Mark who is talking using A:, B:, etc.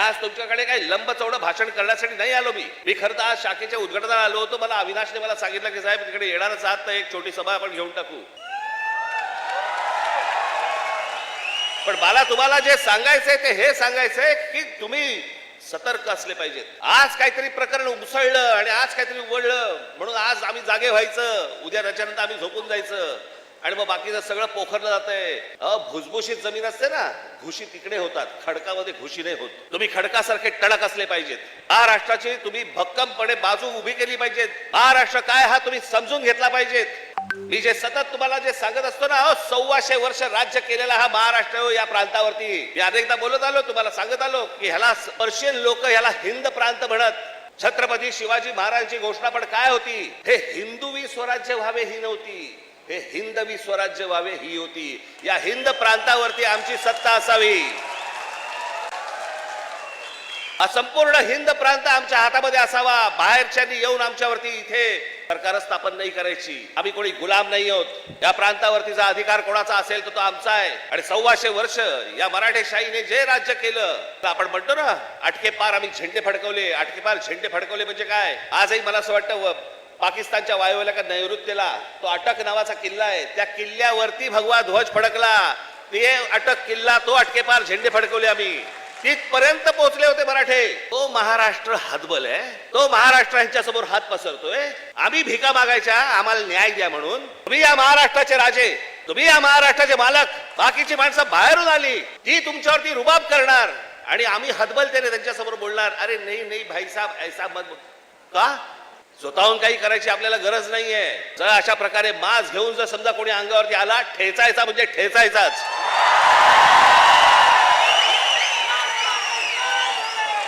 A: आज तुमच्याकडे काही लंब चौडं भाषण करण्यासाठी नाही आलो मी खरं तर आज शाखेच्या उद्घाटनाला आलो होतो. मला अविनाशने मला सांगितलं की साहेब तिकडे येणारच आहात तर एक छोटी सभा आपण घेऊन टाकू. पण मला तुम्हाला जे सांगायचंय ते हे सांगायचंय की तुम्ही सतर्क असले पाहिजेत. आज काहीतरी प्रकरण उसळलं आणि आज काहीतरी उघडलं म्हणून आज आम्ही जागे व्हायचं, उद्या त्याच्यानंतर आम्ही झोपून जायचं आणि मग बाकीचं सगळं पोखरलं जातंय. भुसभुशीत जमीन असते ना, घुशी तिकडे होतात, खडकामध्ये घुशी नाही होत. तुम्ही खडकासारखे टणक असले पाहिजेत. महाराष्ट्राची तुम्ही भक्कमपणे बाजू उभी केली पाहिजेत. महाराष्ट्र काय हा तुम्ही समजून घेतला पाहिजेत. मी जे सतत तुम्हाला जे सांगत असतो ना, 1400 वर्ष राज्य केलेला हा महाराष्ट्र या प्रांतावरती मी अनेकदा बोलत आलो, तुम्हाला सांगत आलो की ह्याला पर्शियन लोक ह्याला हिंद प्रांत म्हणत. छत्रपती शिवाजी महाराजांची घोषणा पण काय होती? हे हिंदवी स्वराज्य व्हावे ही नव्हती, हे हिंदवी स्वराज्य व्हावे ही होती. या हिंद प्रांतावरती आमची सत्ता असावी. हा संपूर्ण हिंद प्रांत आमच्या हातामध्ये असावा. बाहेरच्यांनी येऊन आमच्यावरती इथे सरकार स्थापन नाही करायची. आम्ही कोणी गुलाम नाही आहोत. या प्रांतावरतीचा अधिकार कोणाचा असेल तर तो आमचा आहे. आणि 1400 वर्ष या मराठेशाहीने जे राज्य केलं, तर आपण म्हणतो ना अटके पार आम्ही झेंडे फडकवले. अटके पार झेंडे फडकवले म्हणजे काय? आजही मला असं वाटतं पाकिस्तानच्या वायुव्याला नैऋत्यला तो अटक नावाचा किल्ला आहे, त्या किल्ल्यावरती भगवा ध्वज फडकला. ते अटक किल्ला, तो अटकेपार झेंडे फडकवले आम्ही. तिथपर्यंत पोहोचले होते मराठे. तो महाराष्ट्र हतबल आहे. तो महाराष्ट्र यांच्या समोर हात पसरतोय. आम्ही भिका मागायच्या आम्हाला न्याय द्या म्हणून. तुम्ही या महाराष्ट्राचे राजे, तुम्ही या महाराष्ट्राचे मालक. बाकीची माणसं बाहेरून आली, ती तुमच्यावरती रुबाब करणार आणि आम्ही हतबलतेने त्यांच्या समोर बोलणार, अरे नाही नाही भाई साहब ऐसा मत. का? स्वतःहून काही करायची आपल्याला गरज नाहीये. जर अशा प्रकारे माज घेऊन जर समजा कोणी अंगावरती आला, ठेचायचा म्हणजे ठेचायचाच.